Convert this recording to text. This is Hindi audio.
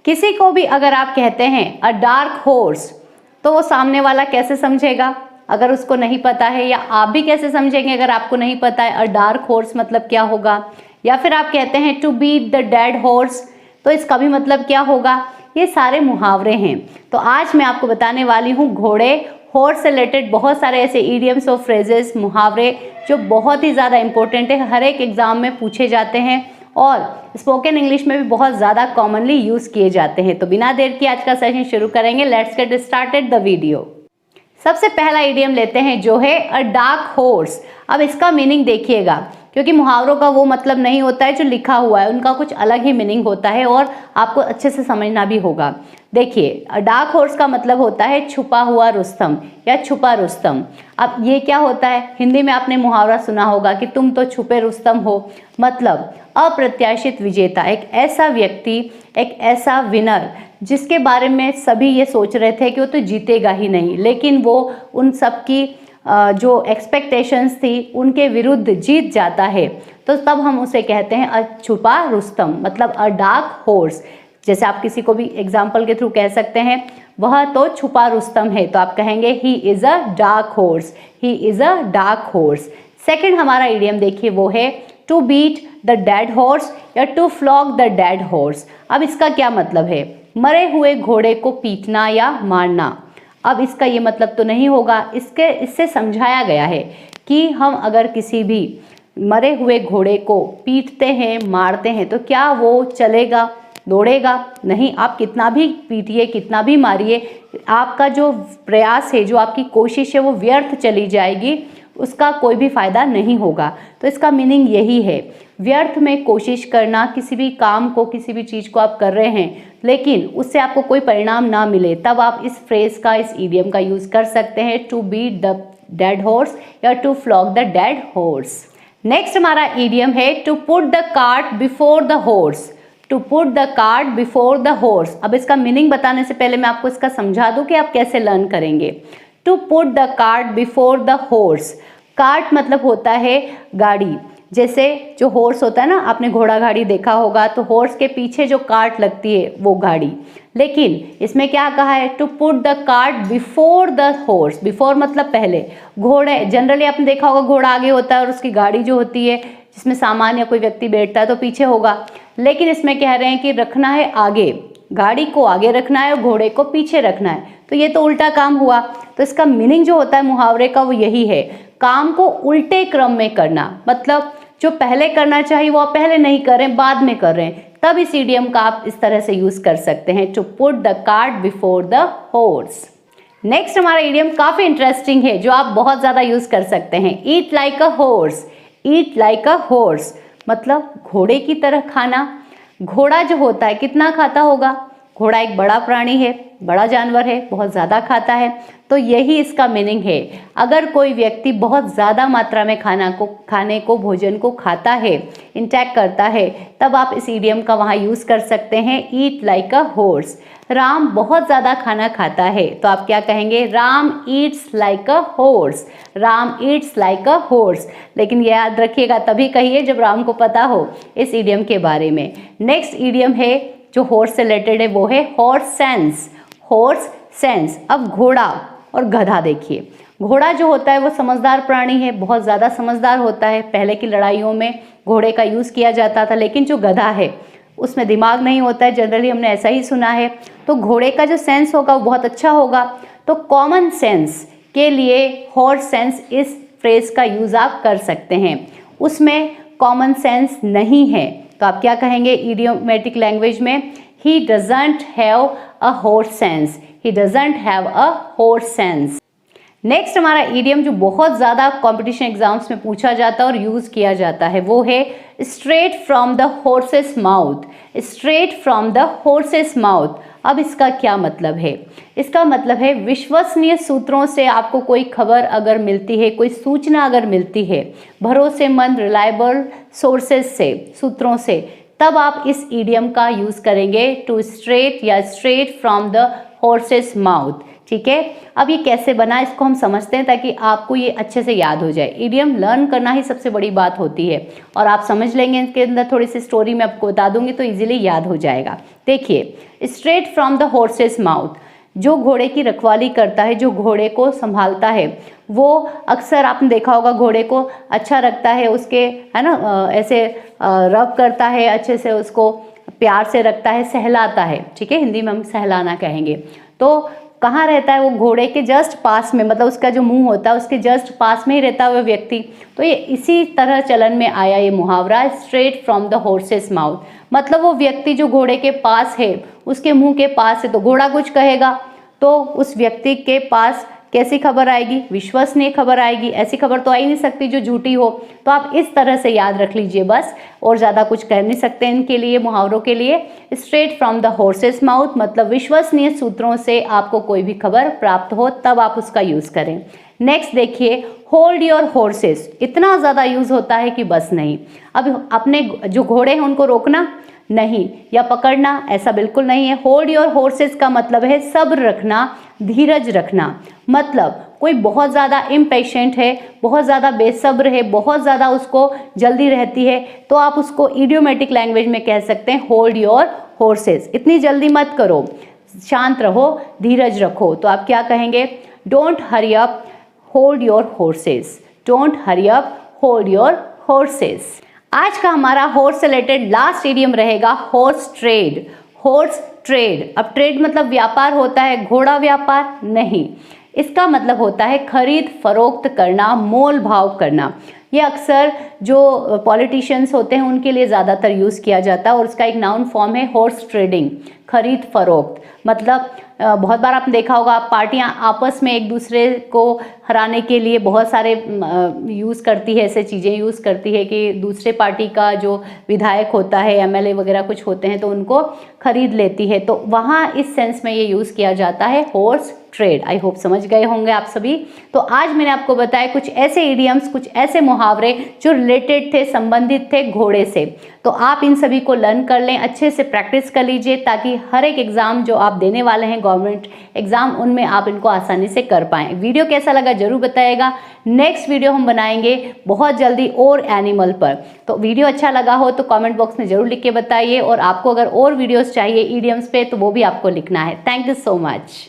किसी को भी अगर आप कहते हैं अ डार्क हॉर्स, तो वो सामने वाला कैसे समझेगा अगर उसको नहीं पता है, या आप भी कैसे समझेंगे अगर आपको नहीं पता है अ डार्क हॉर्स मतलब क्या होगा। या फिर आप कहते हैं to beat the dead horse, तो इसका भी मतलब क्या होगा। ये सारे मुहावरे हैं। तो आज मैं आपको बताने वाली हूँ घोड़े, हॉर्स से रिलेटेड बहुत सारे ऐसे इडियम्स और फ्रेजेस, मुहावरे जो बहुत ही ज़्यादा इंपॉर्टेंट है, हर एक एग्जाम में पूछे जाते हैं और स्पोकन इंग्लिश में भी बहुत ज़्यादा कॉमनली यूज़ किए जाते हैं। तो बिना देर के आज का सेशन शुरू करेंगे। Let's get started the video. सबसे पहला इडियम लेते हैं जो है अ डार्क हॉर्स। अब इसका मीनिंग देखिएगा, क्योंकि मुहावरों का वो मतलब नहीं होता है जो लिखा हुआ है, उनका कुछ अलग ही मीनिंग होता है और आपको अच्छे से समझना भी होगा। देखिए, अ डार्क हॉर्स का मतलब होता है छुपा हुआ रुस्तम या छुपा रुस्तम। अब ये क्या होता है, हिंदी में आपने मुहावरा सुना होगा कि तुम तो छुपे रुस्तम हो। मतलब अप्रत्याशित विजेता, एक ऐसा व्यक्ति, एक ऐसा विनर जिसके बारे में सभी ये सोच रहे थे कि वो तो जीतेगा ही नहीं, लेकिन वो उन सब की जो एक्सपेक्टेशंस थी उनके विरुद्ध जीत जाता है। तो तब हम उसे कहते हैं अ छुपा रुस्तम, मतलब अ डार्क हॉर्स। जैसे आप किसी को भी एग्जाम्पल के थ्रू कह सकते हैं वह तो छुपा रुस्तम है, तो आप कहेंगे he is a dark horse, he is a dark horse. Second हमारा इडियम देखिए वो है to beat the dead horse या to flog the dead horse. अब इसका क्या मतलब है, मरे हुए घोड़े को पीटना या मारना। अब इसका ये मतलब तो नहीं होगा, इससे समझाया गया है कि हम अगर किसी भी मरे हुए घोड़े को पीटते हैं, मारते हैं, तो क्या वो चलेगा, दौड़ेगा? नहीं। आप कितना भी पीटिए, कितना भी मारिए, आपका जो प्रयास है, जो आपकी कोशिश है, वो व्यर्थ चली जाएगी, उसका कोई भी फायदा नहीं होगा। तो इसका मीनिंग यही है, व्यर्थ में कोशिश करना, किसी भी काम को, किसी भी चीज़ को आप कर रहे हैं लेकिन उससे आपको कोई परिणाम ना मिले, तब आप इस फ्रेज का, इस इडियम का यूज़ कर सकते हैं, to beat the dead horse या to flog the dead horse. Next हमारा इडियम है to put the cart before the horse. To put the cart before the horse. अब इसका मीनिंग बताने से पहले मैं आपको इसका समझा दूं कि आप कैसे लर्न करेंगे। To put the cart before the horse, cart मतलब होता है गाड़ी। जैसे जो हॉर्स होता है ना, आपने घोड़ा गाड़ी देखा होगा, तो हॉर्स के पीछे जो कार्ट लगती है वो गाड़ी। लेकिन इसमें क्या कहा है, to put the cart before the horse. Before मतलब पहले। घोड़े जनरली आपने देखा होगा घोड़ा आगे होता है और उसकी गाड़ी जो होती है जिसमें सामान या कोई व्यक्ति बैठता है तो पीछे होगा। लेकिन इसमें कह रहे हैं कि रखना है आगे, गाड़ी को आगे रखना है और घोड़े को पीछे रखना है, तो ये तो उल्टा काम हुआ। तो इसका मीनिंग जो होता है मुहावरे का वो यही है, काम को उल्टे क्रम में करना। मतलब जो पहले करना चाहिए वो आप पहले नहीं कर रहे हैं, बाद में कर रहे हैं, तब इस इडियम का आप इस तरह से यूज कर सकते हैं, to put the cart before the horse. Next हमारा इडियम काफी इंटरेस्टिंग है जो आप बहुत ज्यादा यूज कर सकते हैं, eat like a horse. Eat like a horse मतलब घोड़े की तरह खाना। घोड़ा जो होता है कितना खाता होगा, घोड़ा एक बड़ा प्राणी है, बड़ा जानवर है, बहुत ज़्यादा खाता है, तो यही इसका मीनिंग है। अगर कोई व्यक्ति बहुत ज़्यादा मात्रा में खाने को भोजन को खाता है, इंटेक करता है, तब आप इस इडियम का वहाँ यूज़ कर सकते हैं, eat like a horse. Ram बहुत ज़्यादा खाना खाता है, तो आप क्या कहेंगे, Ram Yeats like a horse. Ram Yeats like a horse. लेकिन ये याद रखिएगा तभी कहिए जब राम को पता हो इस इडियम के बारे में। नेक्स्ट इडियम है जो हॉर्स से रिलेटेड है वो है हॉर्स सेंस। Horse sense. अब घोड़ा और गधा देखिए, घोड़ा जो होता है वो समझदार प्राणी है, बहुत ज़्यादा समझदार होता है। पहले की लड़ाइयों में घोड़े का यूज़ किया जाता था, लेकिन जो गधा है उसमें दिमाग नहीं होता है, जनरली हमने ऐसा ही सुना है। तो घोड़े का जो सेंस होगा वो बहुत अच्छा होगा। तो कॉमन सेंस के लिए हॉर्स सेंस इस फ्रेज का यूज़ आप कर सकते हैं। उसमें कॉमन सेंस नहीं है, तो आप क्या कहेंगे इडियोमेटिक लैंग्वेज में, he doesn't have a horse sense. He doesn't have a horse sense. Next हमारा इडियम जो बहुत ज़्यादा कॉम्पिटिशन एग्जाम्स में पूछा जाता है और यूज़ किया जाता है वो है straight from the horses mouth. Straight from the horses mouth. अब इसका क्या मतलब है, इसका मतलब है विश्वसनीय सूत्रों से आपको कोई खबर अगर मिलती है, कोई सूचना अगर मिलती है, भरोसेमंद रिलायबल सोर्सेज से, सूत्रों से, तब आप इस इडियम का यूज़ करेंगे, टू स्ट्रेट या straight from the horses mouth. ठीक है, अब ये कैसे बना इसको हम समझते हैं ताकि आपको ये अच्छे से याद हो जाए। इडियम लर्न करना ही सबसे बड़ी बात होती है और आप समझ लेंगे, इसके अंदर थोड़ी सी स्टोरी मैं आपको बता दूंगी तो इजीली याद हो जाएगा। देखिए, straight from the horses mouth, जो घोड़े की रखवाली करता है, जो घोड़े को संभालता है, वो अक्सर आपने देखा होगा घोड़े को अच्छा रखता है, उसके है ना ऐसे रब करता है, अच्छे से उसको प्यार से रखता है, सहलाता है, ठीक है, हिंदी में हम सहलाना कहेंगे। तो कहाँ रहता है वो? घोड़े के जस्ट पास में, मतलब उसका जो मुंह होता है उसके जस्ट पास में ही रहता है वो व्यक्ति। तो ये इसी तरह चलन में आया ये मुहावरा, straight from the horses mouth, मतलब वो व्यक्ति जो घोड़े के पास है, उसके मुंह के पास है, तो घोड़ा कुछ कहेगा तो उस व्यक्ति के पास कैसी खबर आएगी? विश्वसनीय खबर आएगी। ऐसी खबर तो आ ही नहीं सकती जो झूठी हो। तो आप इस तरह से याद रख लीजिए बस, और ज़्यादा कुछ कर नहीं सकते इनके लिए, मुहावरों के लिए। Straight from the horses mouth मतलब विश्वसनीय सूत्रों से आपको कोई भी खबर प्राप्त हो तब आप उसका यूज़ करें। नेक्स्ट देखिए, होल्ड योर हॉर्सेस, इतना ज़्यादा यूज़ होता है कि बस नहीं। अब अपने जो घोड़े हैं उनको रोकना नहीं या पकड़ना, ऐसा बिल्कुल नहीं है। होल्ड योर हॉर्सेस का मतलब है सब्र रखना, धीरज रखना। मतलब कोई बहुत ज़्यादा इम्पेशेंट है, बहुत ज़्यादा बेसब्र है, बहुत ज़्यादा उसको जल्दी रहती है, तो आप उसको इडियोमेटिक लैंग्वेज में कह सकते हैं होल्ड योर हॉर्सेस, इतनी जल्दी मत करो, शांत रहो, धीरज रखो। तो आप क्या कहेंगे? Don't hurry up, hold your horses. Don't hurry up, hold your horses. आज का हमारा हॉर्स से रिलेटेड लास्ट इडियम रहेगा हॉर्स ट्रेड। हॉर्स ट्रेड, अब ट्रेड मतलब व्यापार होता है, घोड़ा व्यापार नहीं। इसका मतलब होता है खरीद फरोख्त करना, मोल भाव करना। ये अक्सर जो पॉलिटिशियंस होते हैं उनके लिए ज़्यादातर यूज़ किया जाता है और उसका एक नाउन फॉर्म है हॉर्स ट्रेडिंग, खरीद फरोख्त। मतलब बहुत बार आपने देखा होगा पार्टियां आपस में एक दूसरे को हराने के लिए बहुत सारे यूज़ करती है, ऐसे चीज़ें यूज़ करती है कि दूसरे पार्टी का जो विधायक होता है, एमएलए वगैरह कुछ होते हैं तो उनको खरीद लेती है। तो वहाँ इस सेंस में ये यूज़ किया जाता है हॉर्स ट्रेड। आई होप समझ गए होंगे आप सभी। तो आज मैंने आपको बताया कुछ ऐसे इडियम्स, कुछ ऐसे मुहावरे जो रिलेटेड थे, संबंधित थे घोड़े से। तो आप इन सभी को लर्न कर लें, अच्छे से प्रैक्टिस कर लीजिए ताकि हर एक एग्जाम जो आप देने वाले हैं गवर्नमेंट एग्जाम, उनमें आप इनको आसानी से कर पाएं। वीडियो कैसा लगा जरूर बताइएगा। नेक्स्ट वीडियो हम बनाएंगे बहुत जल्दी और एनिमल पर। तो वीडियो अच्छा लगा हो तो कमेंट बॉक्स में जरूर लिख के बताइए, और आपको अगर और वीडियोस चाहिए ईडियम्स पे तो वो भी आपको लिखना है। Thank you so much.